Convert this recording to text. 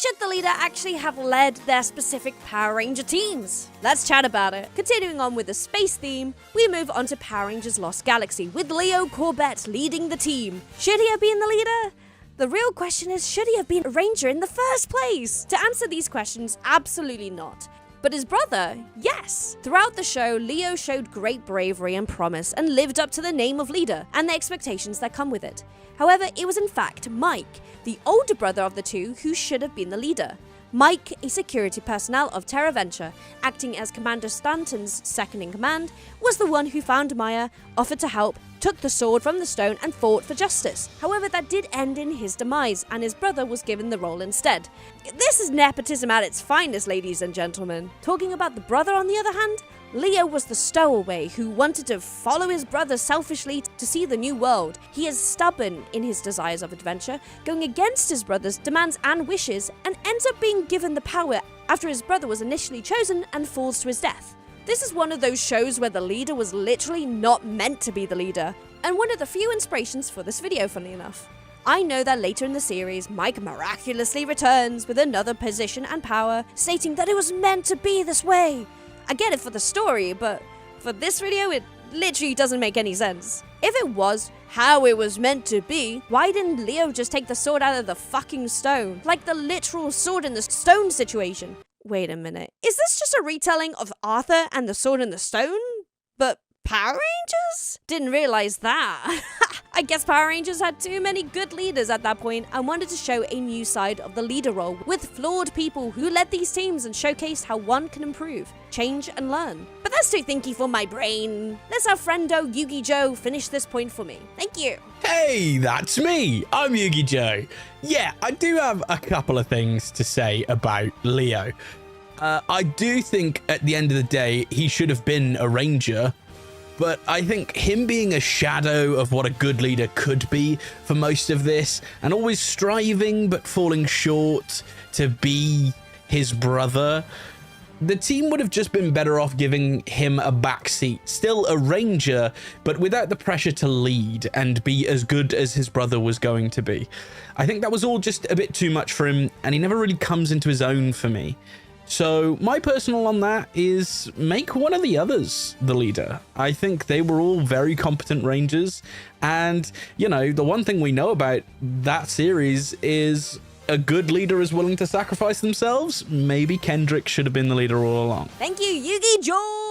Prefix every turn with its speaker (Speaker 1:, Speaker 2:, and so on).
Speaker 1: Should the leader actually have led their specific Power Ranger teams? Let's chat about it. Continuing on with the space theme, we move on to Power Rangers Lost Galaxy with Leo Corbett leading the team. Should he have been the leader? The real question is, should he have been a Ranger in the first place? To answer these questions, absolutely not. But his brother, yes. Throughout the show, Leo showed great bravery and promise and lived up to the name of leader and the expectations that come with it. However, it was in fact Mike, the older brother of the two, who should have been the leader. Mike, a security personnel of Terra Venture, acting as Commander Stanton's second-in-command, was the one who found Maya, offered to help, took the sword from the stone and fought for justice. However, that did end in his demise, and his brother was given the role instead. This is nepotism at its finest, ladies and gentlemen. Talking about the brother, on the other hand, Leo was the stowaway who wanted to follow his brother selfishly to see the new world. He is stubborn in his desires of adventure, going against his brother's demands and wishes, and ends up being given the power after his brother was initially chosen and falls to his death. This is one of those shows where the leader was literally not meant to be the leader, and one of the few inspirations for this video, funnily enough. I know that later in the series, Mike miraculously returns with another position and power, stating that it was meant to be this way. I get it for the story, but for this video, it literally doesn't make any sense. If it was how it was meant to be, why didn't Leo just take the sword out of the fucking stone? Like the literal sword in the stone situation. Wait a minute, is this just a retelling of Arthur and the Sword in the Stone? But Power Rangers? Didn't realize that. I guess Power Rangers had too many good leaders at that point and wanted to show a new side of the leader role with flawed people who led these teams and showcased how one can improve, change and learn. But that's too thinky for my brain. Let's have friendo Yugi Joe finish this point for me. Thank you.
Speaker 2: Hey, that's me. I'm Yugi Joe. Yeah, I do have a couple of things to say about Leo. I do think at the end of the day, he should have been a Ranger. But I think him being a shadow of what a good leader could be for most of this, and always striving but falling short to be his brother, the team would have just been better off giving him a backseat. Still a Ranger, but without the pressure to lead and be as good as his brother was going to be. I think that was all just a bit too much for him, and he never really comes into his own for me. So my personal on that is make one of the others the leader. I think they were all very competent Rangers. And, you know, the one thing we know about that series is a good leader is willing to sacrifice themselves. Maybe Kendrick should have been the leader all along.
Speaker 1: Thank you, Yugi Joe.